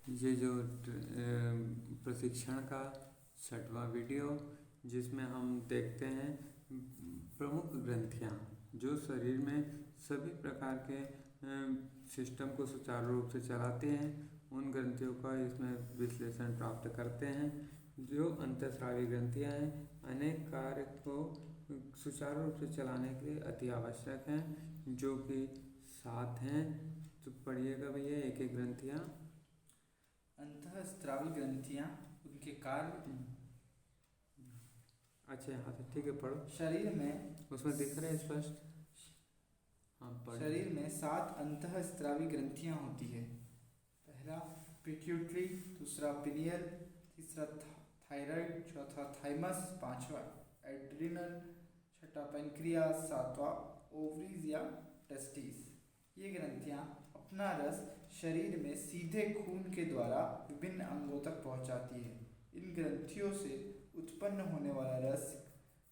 ये जो प्रशिक्षण का 6वां वीडियो, जिसमें हम देखते हैं प्रमुख ग्रंथियाँ जो शरीर में सभी प्रकार के सिस्टम को सुचारू रूप से चलाते हैं, उन ग्रंथियों का इसमें विश्लेषण प्राप्त करते हैं। जो अंतःस्रावी ग्रंथियाँ हैं अनेक कार्य को सुचारू रूप से चलाने के लिए अति आवश्यक हैं, जो कि 7 हैं। तो पढ़िएगा भैया एक एक ग्रंथियाँ। अंतःस्रावी ग्रंथियाँ, उनके कार्य। अच्छा, यहाँ से ठीक है, पढ़ो। शरीर में उसमें दिख रहे हैं स्पष्ट। हाँ, पढ़ो। शरीर में 7 अंतःस्रावी ग्रंथियाँ होती है। पहला पिट्यूटरी, दूसरा पिनियल, तीसरा थायराइड, चौथा थाइमस, पांचवा एड्रिनल, छठा पेनक्रियास, सातवां ओवरीज या टेस्टिस। ये ग्रंथियाँ अपना रस शरीर में सीधे खून के द्वारा विभिन्न अंगों तक पहुँचाती है। इन ग्रंथियों से उत्पन्न होने वाला रस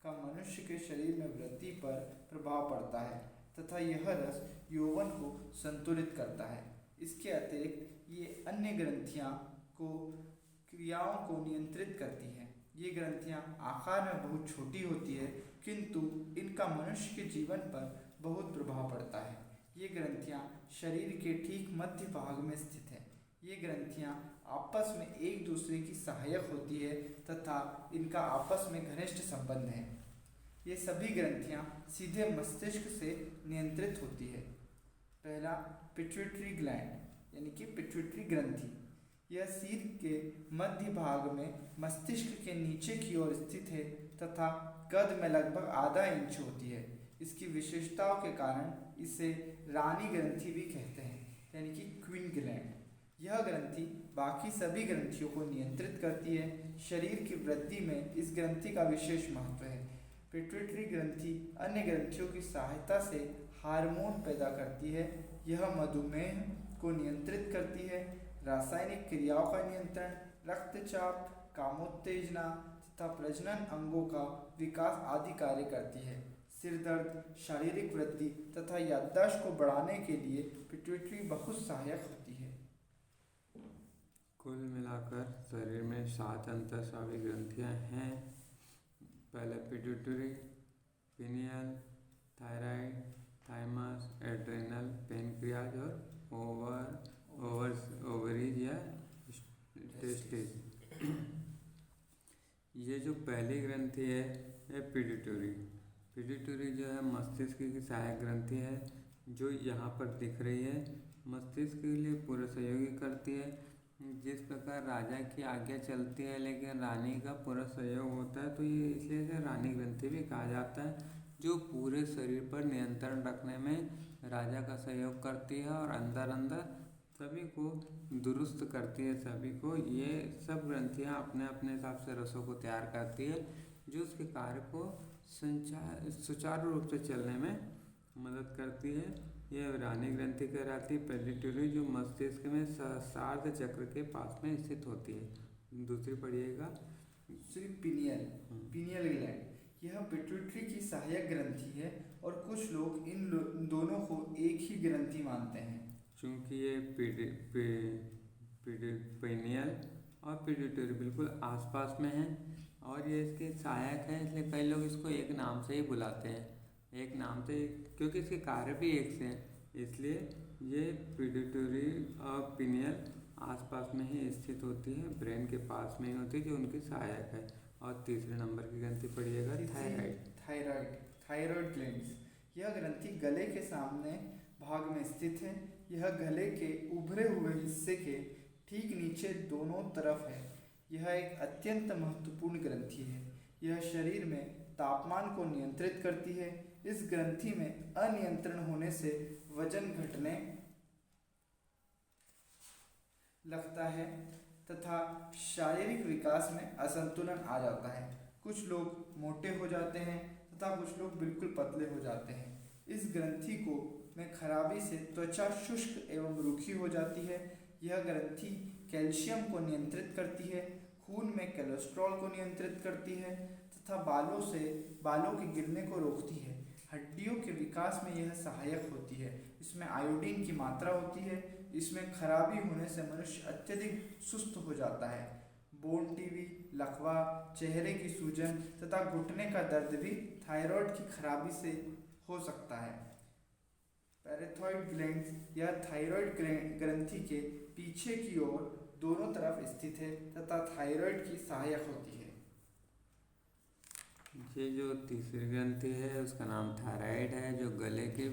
का मनुष्य के शरीर में वृद्धि पर प्रभाव पड़ता है तथा यह रस यौवन को संतुलित करता है। इसके अतिरिक्त ये अन्य ग्रंथियाँ को क्रियाओं को नियंत्रित करती हैं। ये ग्रंथियाँ आकार में बहुत छोटी होती है, किंतु इनका मनुष्य के जीवन पर बहुत प्रभाव पड़ता है। ये ग्रंथियाँ शरीर के ठीक मध्य भाग में स्थित हैं। ये ग्रंथियाँ आपस में एक दूसरे की सहायक होती है तथा इनका आपस में घनिष्ठ संबंध है। ये सभी ग्रंथियाँ सीधे मस्तिष्क से नियंत्रित होती है। पहला पिट्यूटरी ग्लैंड यानी कि पिट्यूटरी ग्रंथि। यह सिर के मध्य भाग में मस्तिष्क के नीचे की ओर स्थित है तथा कद में लगभग आधा इंच होती है। इसकी विशेषताओं के कारण इसे रानी ग्रंथि भी कहते हैं, यानी कि क्वीन ग्लैंड। यह ग्रंथि बाकी सभी ग्रंथियों को नियंत्रित करती है। शरीर की वृद्धि में इस ग्रंथि का विशेष महत्व है। पिट्यूटरी ग्रंथि अन्य ग्रंथियों की सहायता से हार्मोन पैदा करती है। यह मधुमेह को नियंत्रित करती है, रासायनिक क्रियाओं का नियंत्रण, रक्तचाप, कामोत्तेजना तथा प्रजनन अंगों का विकास आदि कार्य करती है। सिर दर्द, शारीरिक वृद्धि तथा याददाश्त को बढ़ाने के लिए पिट्यूटरी बहुत सहायक होती है। कुल मिलाकर शरीर में 7 अंतःस्रावी ग्रंथियाँ हैं। पहले pituitary, pineal, thyroid, thymus, adrenal, pancreas और ओवरीज या टेस्टिस। ये जो पहली ग्रंथि है ये पिट्यूटरी। पिट्यूटरी जो है मस्तिष्क की सहायक ग्रंथि है, जो यहाँ पर दिख रही है। मस्तिष्क के लिए पूरा सहयोगी करती है। जिस प्रकार राजा की आज्ञा चलती है लेकिन रानी का पूरा सहयोग होता है, तो ये इसलिए इसे रानी ग्रंथि भी कहा जाता है, जो पूरे शरीर पर नियंत्रण रखने में राजा का सहयोग करती है और अंदर अंदर सभी को दुरुस्त करती है। सभी को ये सब ग्रंथियाँ अपने अपने हिसाब से रसों को तैयार करती है, जो उसके कार्य को सुचारू रूप से चलने में मदद करती है। यह रानी ग्रंथि कहलाती है। पिट्यूटरी जो मस्तिष्क में सहस्रार्ध चक्र के पास में स्थित होती है। दूसरी पढ़िएगा। दूसरी पिनियल, पिनियल ग्लैंड। यह पिट्यूटरी की सहायक ग्रंथि है और कुछ लोग इन दोनों को एक ही ग्रंथि मानते हैं। चूँकि ये पिनियल और पिट्यूटरी बिल्कुल आसपास में हैं और ये इसके सहायक हैं, इसलिए कई लोग इसको एक नाम से ही बुलाते हैं। एक नाम से, क्योंकि इसके कार्य भी एक से हैं, इसलिए ये पिट्यूटरी और पिनियल आसपास में ही स्थित होती है, ब्रेन के पास में ही होती है, जो उनकी सहायक है। और तीसरे नंबर की ग्रंथि पढ़िएगा, थायराइड। Thyroid glands. यह ग्रंथि गले के सामने भाग में स्थित है। यह गले के उभरे हुए हिस्से के ठीक नीचे दोनों तरफ है। यह एक अत्यंत महत्वपूर्ण ग्रंथि है। यह शरीर में तापमान को नियंत्रित करती है। इस ग्रंथि में अनियंत्रण होने से वजन घटने लगता है तथा शारीरिक विकास में असंतुलन आ जाता है। कुछ लोग मोटे हो जाते हैं तथा कुछ लोग बिल्कुल पतले हो जाते हैं। इस ग्रंथि को में खराबी से त्वचा शुष्क एवं रूखी हो जाती है। यह ग्रंथि कैल्शियम को नियंत्रित करती है, खून में कोलेस्ट्रॉल को नियंत्रित करती है तथा बालों के गिरने को रोकती है। हड्डियों के विकास में यह सहायक होती है। इसमें आयोडीन की मात्रा होती है इसमें खराबी होने से मनुष्य अत्यधिक सुस्त हो जाता है। बोन टीवी, लकवा, चेहरे की सूजन तथा घुटने का दर्द भी थायराइड की खराबी से हो सकता है। पैराथायरॉयड ग्लैंड यह थायराइड ग्रंथि के पीछे की ओर दोनों तरफ स्थित है तथा थायराइड की सहायक होती है। ये जो तीसरी ग्रंथि है उसका नाम थायराइड है, जो गले के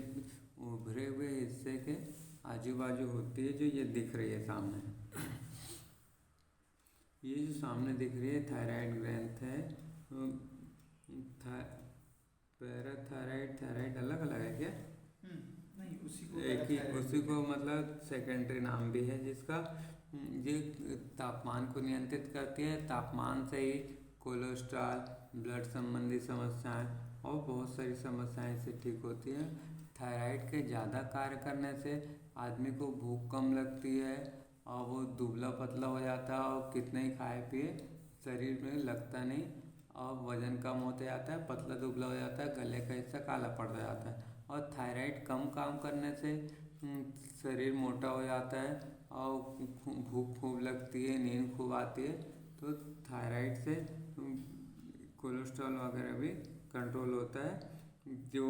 उभरे हुए हिस्से के आजू बाजू होती है, जो ये दिख रही है सामने। ये जो सामने दिख रही है थायराइड ग्रंथ है। पैराथायराइड थायराइड अलग अलग है क्या? नहीं, उसी को मतलब सेकेंडरी नाम भी है, जिसका ये तापमान को नियंत्रित करती है। तापमान से ही कोलेस्ट्रॉल, ब्लड संबंधी समस्याएं और बहुत सारी समस्याएं इससे ठीक होती हैं। थायराइड के ज़्यादा कार्य करने से आदमी को भूख कम लगती है और वो दुबला पतला हो जाता है और कितने ही खाए पिए शरीर में लगता नहीं और वज़न कम होते जाता है, पतला दुबला हो जाता है, गले का हिस्सा काला पड़ जाता है। और थायराइड कम काम करने से शरीर मोटा हो जाता है और भूख खूब लगती है, नींद खूब आती है। तो थायराइड से कोलेस्ट्रॉल वगैरह भी कंट्रोल होता है, जो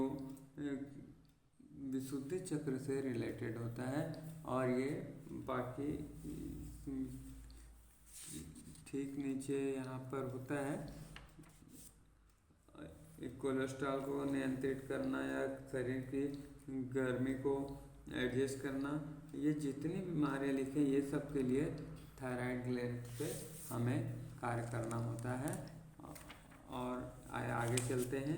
विशुद्धि चक्र से रिलेटेड होता है। और ये बाकी ठीक नीचे यहाँ पर होता है, कोलेस्ट्रॉल को नियंत्रित करना या शरीर की गर्मी को एडजस्ट करना, ये जितनी बीमारियाँ लिखे ये सब के लिए थायराइड ग्लैंड पे हमें कार्य करना होता है। और आगे चलते हैं,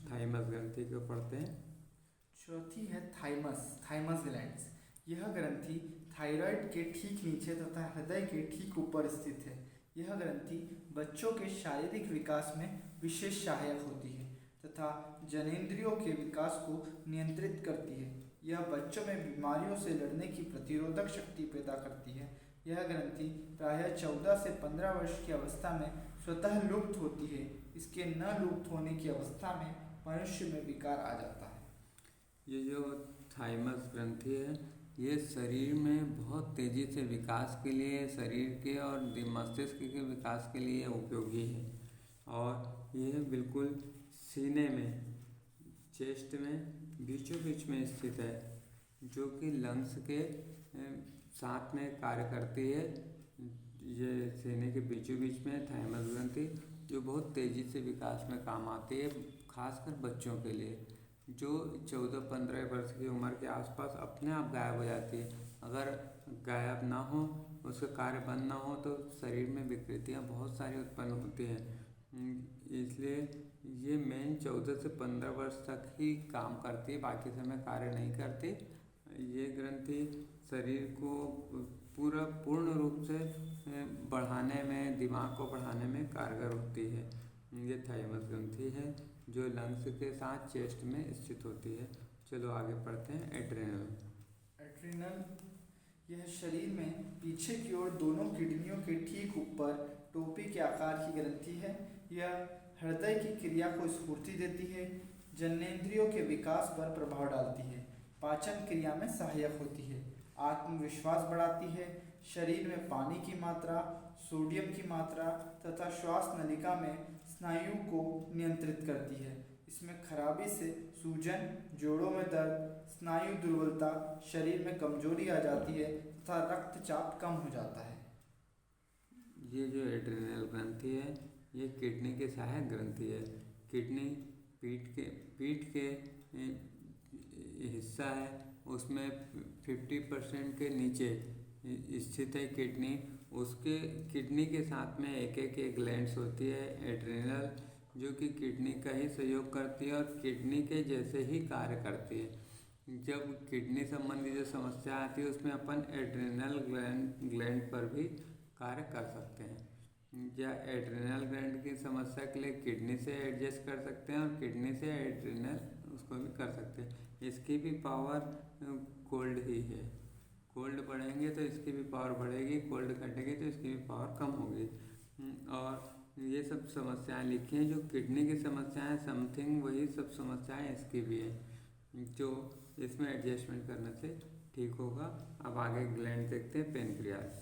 थाइमस ग्रंथि को पढ़ते हैं। चौथी है थाइमस ग्लैंड्स। यह ग्रंथि थायराइड के ठीक नीचे तथा हृदय के ठीक ऊपर स्थित है। यह ग्रंथि बच्चों के शारीरिक विकास में विशेष सहायक होती है तथा जनेंद्रियों के विकास को नियंत्रित करती है। यह बच्चों में बीमारियों से लड़ने की प्रतिरोधक शक्ति पैदा करती है। यह ग्रंथि प्रायः 14 से 15 वर्ष की अवस्था में स्वतः लुप्त होती है। इसके न लुप्त होने की अवस्था में मनुष्य में विकार आ जाता है। ये जो थाइमस ग्रंथि है ये शरीर में बहुत तेज़ी से विकास के लिए, शरीर के और मस्तिष्क के विकास के लिए उपयोगी है। और यह बिल्कुल सीने में, चेस्ट में बीचों बीच में स्थित है, जो कि लंग्स के साथ में कार्य करती है। ये सीने के बीचों बीच में थाइमस ग्रंथि, जो बहुत तेज़ी से विकास में काम आती है, खासकर बच्चों के लिए, जो 14-15 वर्ष की उम्र के आसपास अपने आप गायब हो जाती है। अगर गायब ना हो, उसका कार्य बंद ना हो, तो शरीर में विकृतियाँ बहुत सारी उत्पन्न होती हैं। इसलिए ये मेन 14 से 15 वर्ष तक ही काम करती है, बाकी समय कार्य नहीं करती। ये ग्रंथि शरीर को पूर्ण रूप से बढ़ाने में, दिमाग को बढ़ाने में कारगर होती है। ये थाइमस ग्रंथि है जो लंग्स के साथ चेस्ट में स्थित होती है। चलो आगे पढ़ते हैं। एड्रिनल यह शरीर में पीछे की ओर दोनों किडनियों के ठीक ऊपर टोपी के आकार की ग्रंथि है। यह हृदय की क्रिया को स्फूर्ति देती है, जनेंद्रियों के विकास पर प्रभाव डालती है, पाचन क्रिया में सहायक होती है, आत्मविश्वास बढ़ाती है, शरीर में पानी की मात्रा, सोडियम की मात्रा तथा श्वास नलिका में स्नायु को नियंत्रित करती है। इसमें खराबी से सूजन, जोड़ों में दर्द, स्नायु दुर्बलता, शरीर में कमजोरी आ जाती है तथा रक्तचाप कम हो जाता है। ये जो एड्रिनल ग्रंथि है ये किडनी के सहायक ग्रंथि है। किडनी पीठ के हिस्सा है, उसमें 50% के नीचे स्थित है किडनी। उसके किडनी के साथ में एक ग्लैंड्स होती है एड्रिनल, जो कि किडनी का ही सहयोग करती है और किडनी के जैसे ही कार्य करती है। जब किडनी संबंधी जो समस्या आती है उसमें अपन एड्रिनल ग्लैंड पर भी कार्य कर सकते हैं, या एड्रिनल ग्लैंड की समस्या के लिए किडनी से एडजस्ट कर सकते हैं और किडनी से एड्रिनल उसको भी कर सकते हैं। इसकी भी पावर कोल्ड ही है, कोल्ड बढ़ेंगे तो इसकी भी पावर बढ़ेगी, कोल्ड घटेगी तो इसकी भी पावर कम होगी। और ये सब समस्याएं लिखी हैं, जो किडनी की समस्याएं समथिंग वही सब समस्याएं इसकी भी है, जो इसमें एडजस्टमेंट करने से ठीक होगा। अब आगे ग्लैंड देखते हैं, पेनक्रियास।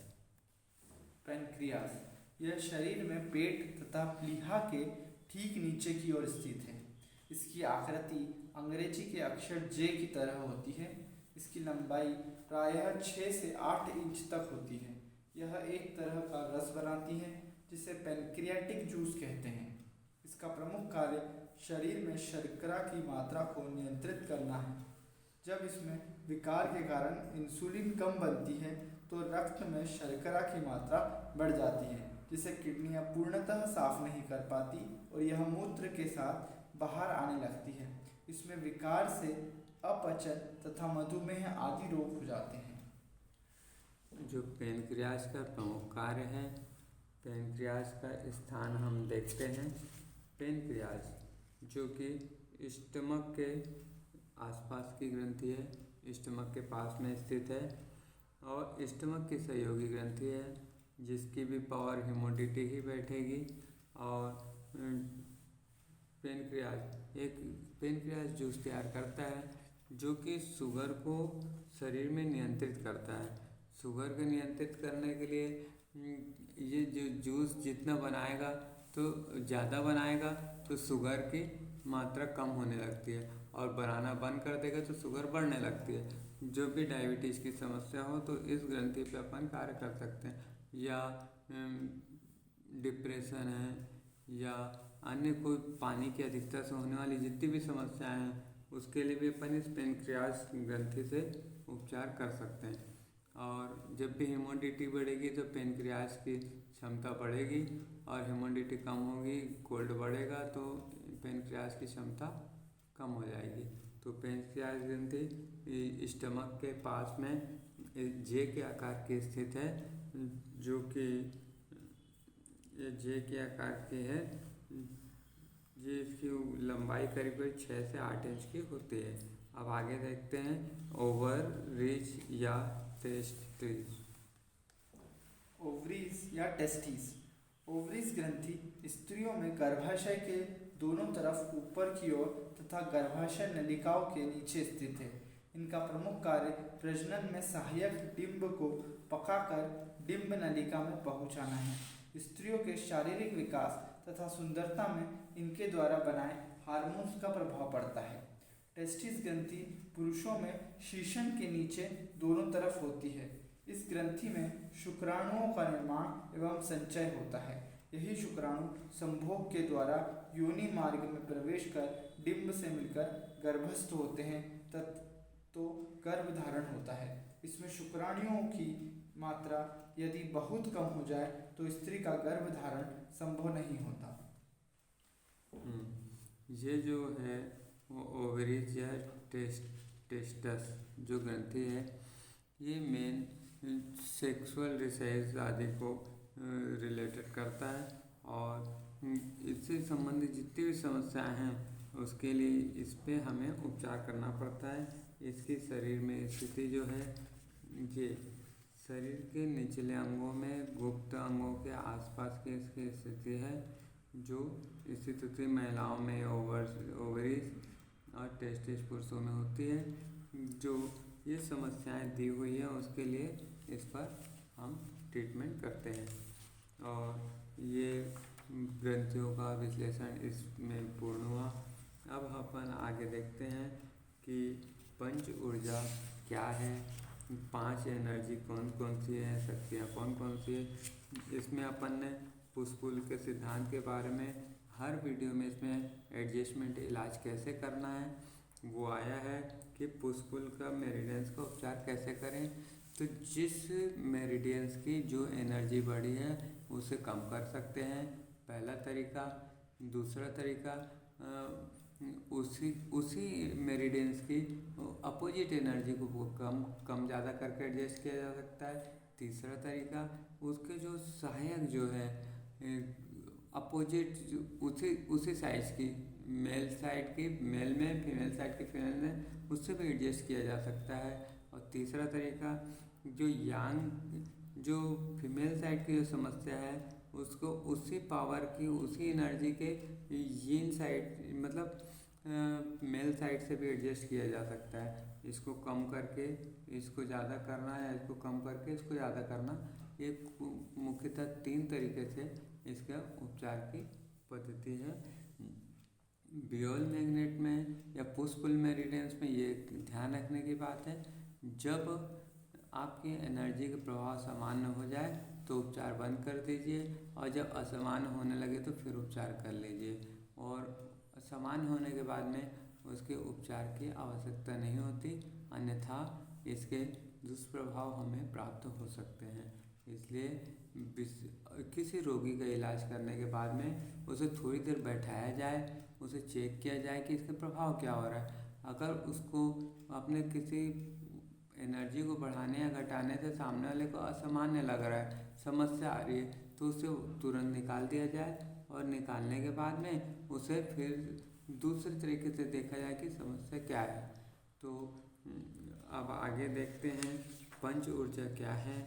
पैनक्रियास यह शरीर में पेट तथा प्लीहा के ठीक नीचे की ओर स्थित है। इसकी आकृति अंग्रेजी के अक्षर जे की तरह होती है। इसकी लंबाई प्रायः 6 से 8 इंच तक होती है। यह एक तरह का रस बनाती है जिसे पैनक्रियाटिक जूस कहते हैं। इसका प्रमुख कार्य शरीर में शर्करा की मात्रा को नियंत्रित करना है। जब इसमें विकार के कारण इंसुलिन कम बनती है तो रक्त में शर्करा की मात्रा बढ़ जाती है, जिसे किडनियां पूर्णतः साफ नहीं कर पाती और यह मूत्र के साथ बाहर आने लगती है। इसमें विकार से अपचन तथा मधुमेह आदि रोग हो जाते हैं। जो पेनक्रियास का प्रमुख कार्य है, पेनक्रियास का स्थान हम देखते हैं। पेनक्रियास जो कि स्टमक के आसपास की ग्रंथि है, स्टमक के पास में स्थित है और स्टमक की सहयोगी ग्रंथि है, जिसकी भी पावर हेमोडिटी ही बैठेगी। और पेनक्रियास जूस तैयार करता है जो कि शुगर को शरीर में नियंत्रित करता है। शुगर को नियंत्रित करने के लिए ये जो जूस जितना बनाएगा तो ज़्यादा बनाएगा तो शुगर की मात्रा कम होने लगती है, और बनाना बंद कर देगा तो शुगर बढ़ने लगती है। जो भी डायबिटीज़ की समस्या हो तो इस ग्रंथि पे अपन कार्य कर सकते हैं, या डिप्रेशन है या अन्य कोई पानी की अधिकता से होने वाली जितनी भी समस्याएं हैं उसके लिए भी अपन इस पेनक्रियास ग्रंथि से उपचार कर सकते हैं। और जब भी हेमोडिटी बढ़ेगी तो पेनक्रियास की क्षमता बढ़ेगी, और हेमोडिटी कम होगी, कोल्ड बढ़ेगा तो पेनक्रियास की क्षमता कम हो जाएगी। तो पेनक्रियास ग्रंथि स्टमक के पास में जे के आकार की स्थित है, जो कि ये जे के आकार की है। ये इसकी लंबाई करीब 6 से 8 इंच की होती है। अब आगे देखते हैं ओवरीज या टेस्टिस। ओवरीज या टेस्टिस। ओवरीज ग्रंथि स्त्रियों में गर्भाशय के दोनों तरफ ऊपर की ओर तथा गर्भाशय नलिकाओं के नीचे स्थित है। इनका प्रमुख कार्य प्रजनन में सहायक डिंब को पकाकर डिंब नलिका में पहुंचाना है। स्त्रियों के शारीरिक विकास तथा सुंदरता में इनके द्वारा बनाए हार्मोन्स का प्रभाव पड़ता है। टेस्टिस ग्रंथि पुरुषों में शीशन के नीचे दोनों तरफ होती है। इस ग्रंथि में शुक्राणुओं का निर्माण एवं संचय होता है। यही शुक्राणु संभोग के द्वारा योनि मार्ग में प्रवेश कर डिंब से मिलकर गर्भस्थ होते हैं तो गर्भधारण होता है। इसमें शुक्राणुओं की मात्रा यदि बहुत कम हो जाए तो स्त्री का गर्भधारण संभव नहीं होता। ये जो है वो ओवरीज या टेस्टस जो ग्रंथि है, ये मेन सेक्सुअल रिसर्च आदि को रिलेटेड करता है, और इससे संबंधित जितनी भी समस्याएं हैं उसके लिए इस पे हमें उपचार करना पड़ता है। इसकी शरीर में स्थिति जो है, ये शरीर के निचले अंगों में गुप्त अंगों के आसपास की इसकी स्थिति है, जो स्थिति महिलाओं में ओवरीज और टेस्टिस पुरुषों में होती है। जो ये समस्याएं दी हुई है उसके लिए इस पर हम ट्रीटमेंट करते हैं, और ये ग्रंथियों का विश्लेषण इसमें पूर्ण हुआ। अब अपन आगे देखते हैं कि पंच ऊर्जा क्या है, 5 एनर्जी कौन कौन सी है, शक्तियाँ कौन कौन सी है। इसमें अपन ने पुश-पुल के सिद्धांत के बारे में हर वीडियो में इसमें एडजस्टमेंट इलाज कैसे करना है वो आया है, कि पुश-पुल का मेरिडियंस का उपचार कैसे करें। तो जिस मेरिडियंस की जो एनर्जी बढ़ी है उसे कम कर सकते हैं, पहला तरीका। दूसरा तरीका, उसी मेरिडियंस की अपोजिट एनर्जी को कम ज़्यादा करके एडजस्ट किया जा सकता है। तीसरा तरीका, उसके जो सहायक जो है अपोजिट उसी साइज की, मेल साइड की मेल में, फीमेल साइड की फीमेल में, उससे भी एडजस्ट किया जा सकता है। और तीसरा तरीका, जो यांग जो फीमेल साइड की जो समस्या है उसको उसी पावर की, उसी एनर्जी के यीन साइड, मतलब मेल साइड से भी एडजस्ट किया जा सकता है। इसको कम करके इसको ज़्यादा करना या इसको कम करके इसको ज़्यादा करना, ये मुख्यतः 3 तरीके से इसका उपचार की पद्धति है। बियोल मैग्नेट में या पुश पुल मेरिडियंस में ये ध्यान रखने की बात है, जब आपकी एनर्जी का प्रभाव सामान्य हो जाए तो उपचार बंद कर दीजिए, और जब असामान्य होने लगे तो फिर उपचार कर लीजिए। और सामान्य होने के बाद में उसके उपचार की आवश्यकता नहीं होती, अन्यथा इसके दुष्प्रभाव हमें प्राप्त हो सकते हैं। इसलिए किसी रोगी का इलाज करने के बाद में उसे थोड़ी देर बैठाया जाए, उसे चेक किया जाए कि इसके प्रभाव क्या हो रहा है। अगर उसको अपने किसी एनर्जी को बढ़ाने या घटाने से सामने वाले को असामान्य लग रहा है, समस्या आ रही है, तो उसे तुरंत निकाल दिया जाए, और निकालने के बाद में उसे फिर दूसरे तरीके से देखा जाए कि समस्या क्या है। तो अब आगे देखते हैं पंच ऊर्जा क्या है।